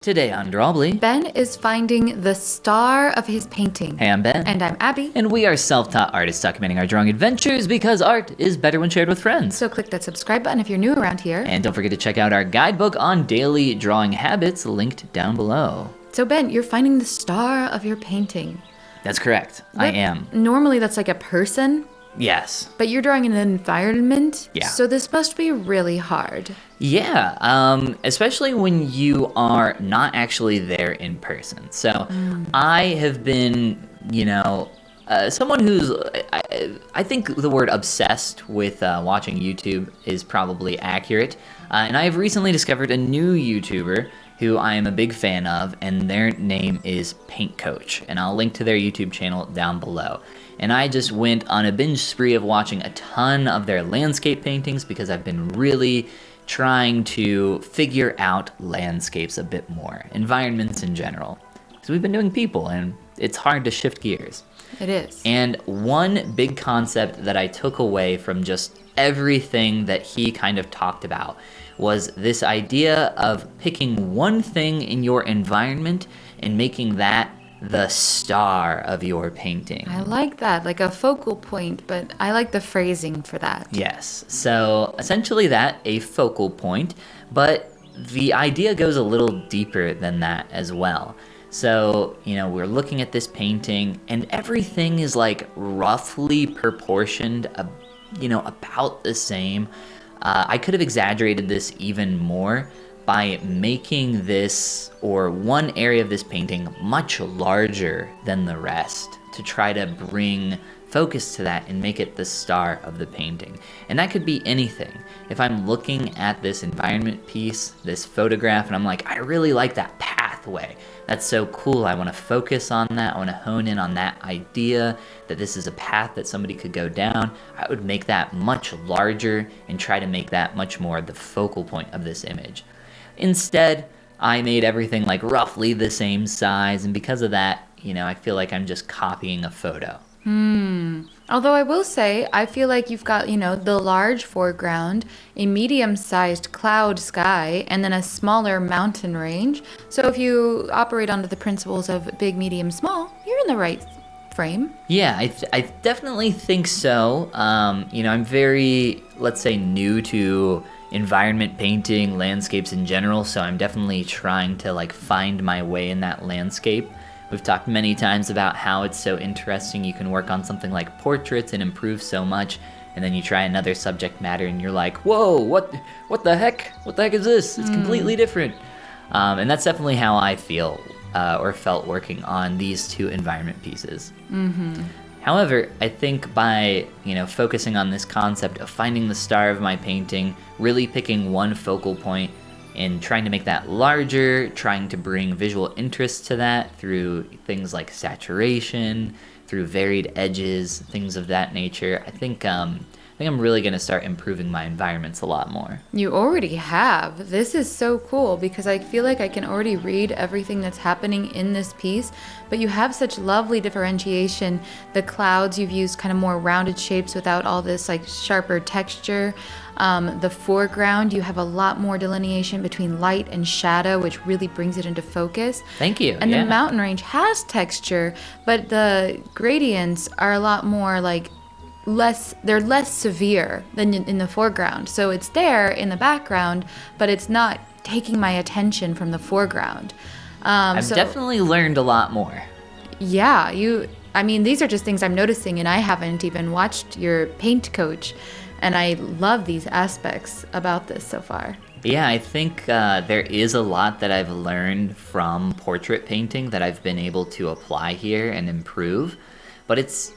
Today on Drawbli, Ben is finding the star of his painting. Hey, I'm Ben. And I'm Abby. And we are self-taught artists documenting our drawing adventures because art is better when shared with friends. So click that subscribe button if you're new around here. And don't forget to check out our guidebook on daily drawing habits linked down below. So Ben, you're finding the star of your painting. That's correct. I am. Normally that's like a person. Yes. But you're drawing an environment. Yeah. So this must be really hard. Yeah, especially when you are not actually there in person. So I have been, someone who's, I think the word obsessed with watching YouTube is probably accurate. And I have recently discovered a new YouTuber who I am a big fan of, and their name is Paint Coach. And I'll link to their YouTube channel down below. And I just went on a binge spree of watching a ton of their landscape paintings because I've been really trying to figure out landscapes a bit more, environments in general. Because we've been doing people, and it's hard to shift gears. It is. And one big concept that I took away from just everything that he kind of talked about was this idea of picking one thing in your environment and making that the star of your painting. I like that, like a focal point, but I like the phrasing for that. Yes, so essentially that, a focal point, but the idea goes a little deeper than that as well. So, we're looking at this painting and everything is like roughly proportioned, about the same. I could have exaggerated this even more by making this, or one area of this painting, much larger than the rest to try to bring focus to that and make it the star of the painting. And that could be anything. If I'm looking at this environment piece, this photograph, and I'm like, I really like that pathway. That's so cool. I want to focus on that. I want to hone in on that idea that this is a path that somebody could go down. I would make that much larger and try to make that much more the focal point of this image. Instead, I made everything like roughly the same size, and because of that, I feel like I'm just copying a photo. Although I will say, I feel like you've got, the large foreground, a medium-sized cloud sky, and then a smaller mountain range. So if you operate under the principles of big, medium, small, you're in the right frame. Yeah, I definitely think so. I'm very, let's say, new to environment painting, landscapes in general, so I'm definitely trying to find my way in that landscape. We've talked many times about how it's so interesting. You can work on something like portraits and improve so much, and then you try another subject matter and you're like, whoa, what the heck? What the heck is this? It's completely different. And that's definitely how I feel or felt working on these two environment pieces. However, I think by, focusing on this concept of finding the star of my painting, really picking one focal point and trying to make that larger, trying to bring visual interest to that through things like saturation, through varied edges, things of that nature, I think I'm really going to start improving my environments a lot more. You already have. This is so cool because I feel like I can already read everything that's happening in this piece, but you have such lovely differentiation. The clouds, you've used kind of more rounded shapes without all this sharper texture. The foreground, you have a lot more delineation between light and shadow, which really brings it into focus. Thank you. And the mountain range has texture, but the gradients are a lot more they're less severe than in the foreground. So it's there in the background, but it's not taking my attention from the foreground. I've definitely learned a lot more. Yeah, these are just things I'm noticing, and I haven't even watched your Paint Coach, and I love these aspects about this so far. Yeah, I think there is a lot that I've learned from portrait painting that I've been able to apply here and improve, but it's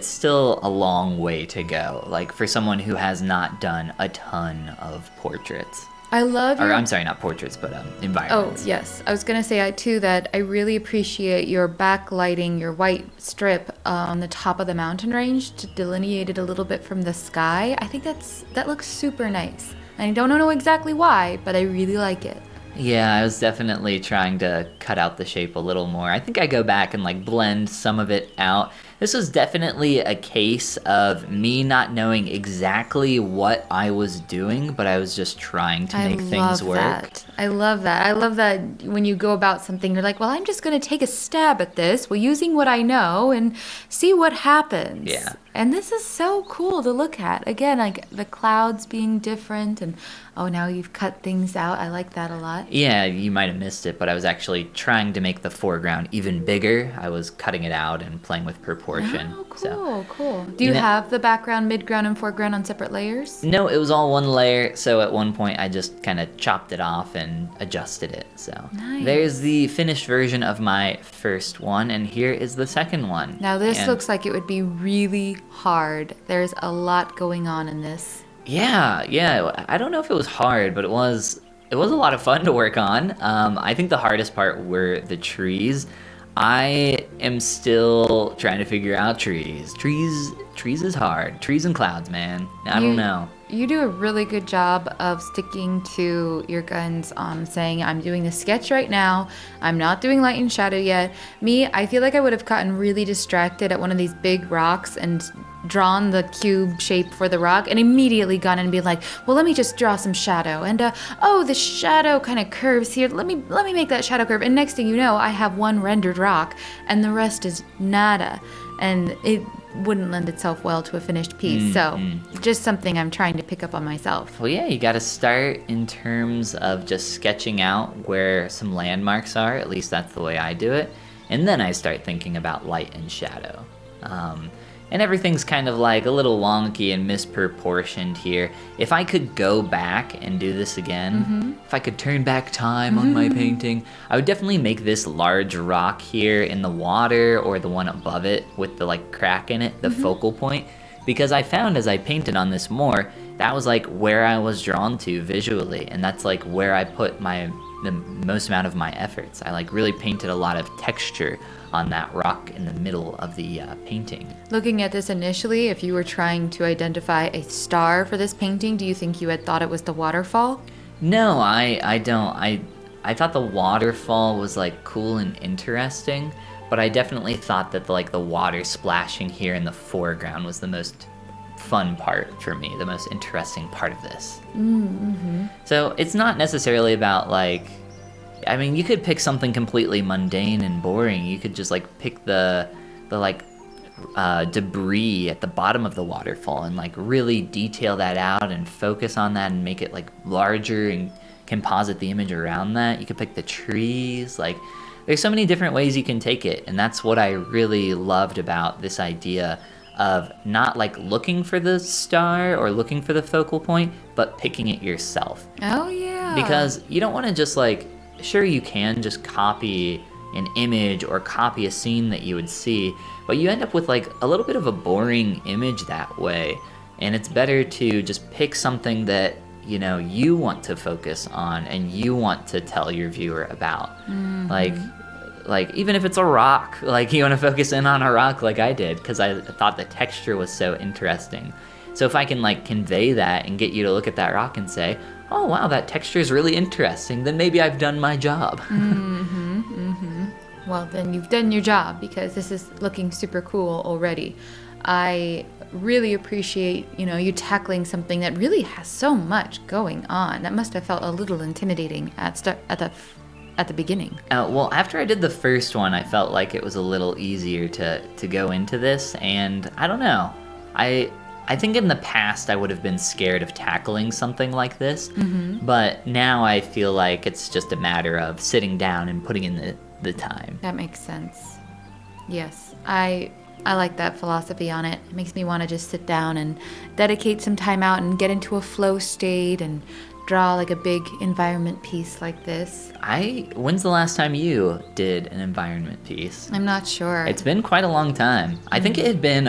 still a long way to go, for someone who has not done a ton of portraits. I'm sorry, not portraits, but environments. Oh, yes. I was going to say, too, that I really appreciate your backlighting, your white strip on the top of the mountain range to delineate it a little bit from the sky. I think that looks super nice. I don't know exactly why, but I really like it. Yeah, I was definitely trying to cut out the shape a little more. I think I go back and like blend some of it out. This was definitely a case of me not knowing exactly what I was doing, but I was just trying to make things work. That. I love that. I love that when you go about something, you're like, well, I'm just going to take a stab at this, well, using what I know and see what happens. Yeah. And this is so cool to look at. Again, like the clouds being different and oh, now you've cut things out. I like that a lot. Yeah, you might have missed it, but I was actually trying to make the foreground even bigger. I was cutting it out and playing with proportion. Oh, cool, So, cool. Do you have the background, midground, and foreground on separate layers? no, it was all one layer, so at one point I just kind of chopped it off and adjusted it. So Nice. there's the finished version of my first one, and here is the second one. Now this And looks like it would be really hard. There's a lot going on in this. yeah. I don't know if it was hard, but it was a lot of fun to work on. I think the hardest part were the trees. I am still trying to figure out trees. Trees is hard. Trees and clouds, man. I don't know. You do a really good job of sticking to your guns on saying, I'm doing the sketch right now. I'm not doing light and shadow yet. Me, I feel like I would have gotten really distracted at one of these big rocks and drawn the cube shape for the rock and immediately gone in and be like, well, let me just draw some shadow. And, oh, the shadow kind of curves here. Let me make that shadow curve. And next thing you know, I have one rendered rock and the rest is nada. And it wouldn't lend itself well to a finished piece. So just something I'm trying to pick up on myself. Well, yeah, you got to start in terms of just sketching out where some landmarks are. At least that's the way I do it. And then I start thinking about light and shadow. And everything's kind of like a little wonky and misproportioned here. If I could go back and do this again, if I could turn back time on my painting, I would definitely make this large rock here in the water or the one above it with the like crack in it, the focal point. Because I found as I painted on this more, that was like where I was drawn to visually. And that's like where I put the most amount of my efforts. I like really painted a lot of texture on that rock in the middle of the painting. Looking at this initially, if you were trying to identify a star for this painting, do you think you had thought it was the waterfall? No, I don't. I thought the waterfall was like cool and interesting, but I definitely thought that the water splashing here in the foreground was the most fun part for me, the most interesting part of this. So it's not necessarily about I mean, you could pick something completely mundane and boring. You could just pick the debris at the bottom of the waterfall and really detail that out and focus on that and make it larger and composite the image around that. You could pick the trees. There's so many different ways you can take it, and that's what I really loved about this idea of not looking for the star or looking for the focal point, but picking it yourself. Oh yeah. Because you don't want to just sure, you can just copy an image or copy a scene that you would see, but you end up with a little bit of a boring image that way. And it's better to just pick something that you want to focus on and you want to tell your viewer about. Even if it's a rock, you want to focus in on a rock like I did, because I thought the texture was so interesting. So if I can convey that and get you to look at that rock and say, oh wow, that texture is really interesting, then maybe I've done my job. Well, then you've done your job, because this is looking super cool already. I really appreciate, you tackling something that really has so much going on. That must have felt a little intimidating at the beginning. Well, after I did the first one, I felt like it was a little easier to go into this, and I don't know. I think in the past I would have been scared of tackling something like this, but now I feel like it's just a matter of sitting down and putting in the time. That makes sense. Yes, I like that philosophy on it. It makes me want to just sit down and dedicate some time out and get into a flow state and draw a big environment piece like this. When's the last time you did an environment piece? I'm not sure. It's been quite a long time. I think it had been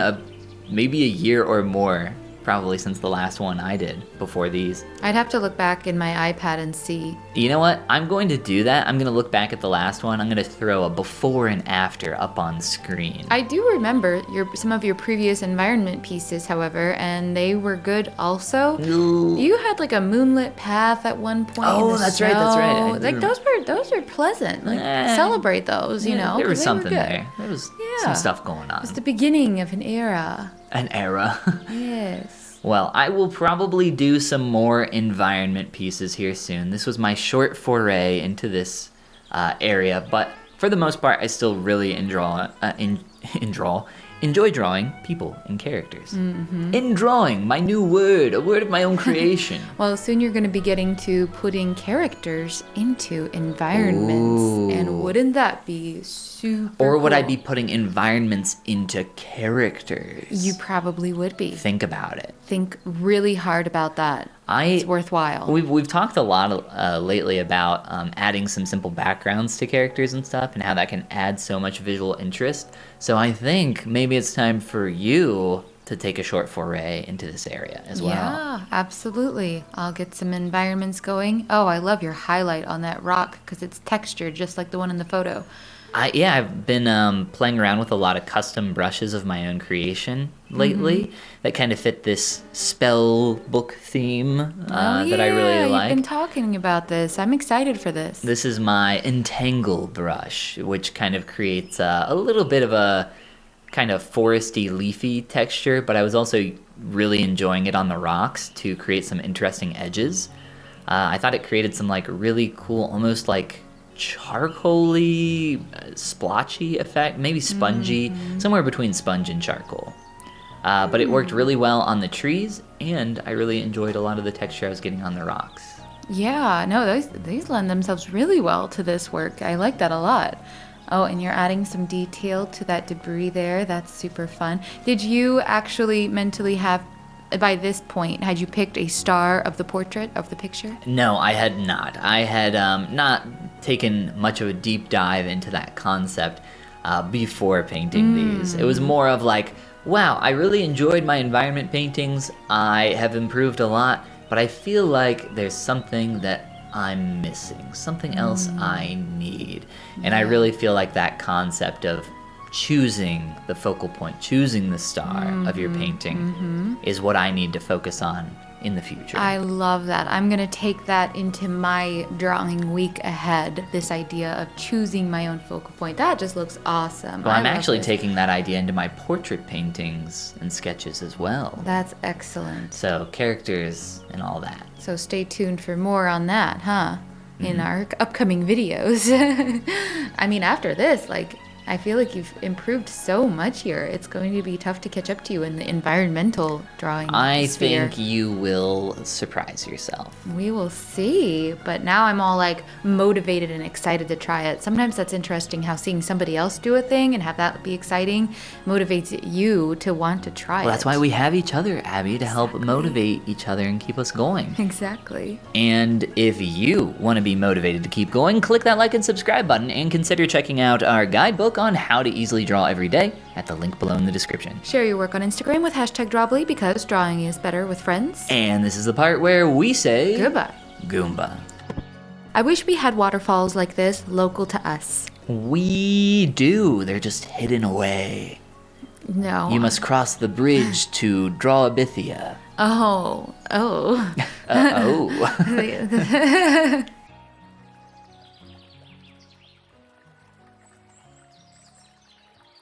maybe a year or more probably since the last one I did before these. I'd have to look back in my iPad and see. You know what? I'm going to do that. I'm going to look back at the last one. I'm going to throw a before and after up on screen. I do remember some of your previous environment pieces, however, and they were good also. Ooh. You had like a moonlit path at one point. Oh, in the that's right, that's right. I snow. do Like those were pleasant. Like celebrate those, you know. There was 'cause they were something good. there. There was some stuff going on. It was the beginning of an era. An era. Yes. Well, I will probably do some more environment pieces here soon. This was my short foray into this area, but for the most part, I still really enjoy drawing people and characters. In drawing, my new word, a word of my own creation. Well, soon you're going to be getting to putting characters into environments. Ooh. And wouldn't that be super Or would I cool? be putting environments into characters? You probably would be. Think about it. Think really hard about that. It's worthwhile. We've talked a lot lately about adding some simple backgrounds to characters and stuff, and how that can add so much visual interest. So I think maybe it's time for you to take a short foray into this area as well. Yeah, absolutely. I'll get some environments going. Oh, I love your highlight on that rock because it's textured just like the one in the photo. I've been playing around with a lot of custom brushes of my own creation lately that kind of fit this spell book theme that I really like. You've been talking about this. I'm excited for this. This is my Entangle brush, which kind of creates a little bit of a kind of foresty, leafy texture, but I was also really enjoying it on the rocks to create some interesting edges. I thought it created some like really cool, almost like charcoaly, splotchy effect, maybe spongy, somewhere between sponge and charcoal. But it worked really well on the trees, and I really enjoyed a lot of the texture I was getting on the rocks. Yeah, no, these lend themselves really well to this work. I like that a lot. Oh, and you're adding some detail to that debris there. That's super fun. Did you actually mentally have, by this point, had you picked a star of the portrait, of the picture? No, I had not. I had not taken much of a deep dive into that concept before painting these. It was more of like, wow, I really enjoyed my environment paintings. I have improved a lot, but I feel like there's something that I'm missing, something else I need. And I really feel like that concept of choosing the focal point, choosing the star of your painting is what I need to focus on in the future. I love that. I'm going to take that into my drawing week ahead, this idea of choosing my own focal point. That just looks awesome. Well, I'm I love actually this. taking that idea into my portrait paintings and sketches as well. That's excellent. So characters and all that. So stay tuned for more on that, huh? In our upcoming videos. I mean, after this, like, I feel like you've improved so much here. It's going to be tough to catch up to you in the environmental drawing I sphere. think you will surprise yourself. We will see, but now I'm all like motivated and excited to try it. Sometimes that's interesting how seeing somebody else do a thing and have that be exciting motivates you to want to try it. Well, that's why we have each other, Abby, to help motivate each other and keep us going. Exactly. And if you want to be motivated to keep going, click that like and subscribe button and consider checking out our guidebook on how to easily draw every day at the link below in the description. Share your work on Instagram with #Drawbli because drawing is better with friends. And this is the part where we say Goodbye. Goomba. I wish we had waterfalls like this local to us. We do. They're just hidden away. No. You must cross the bridge to Drawbli. Oh. Uh-oh.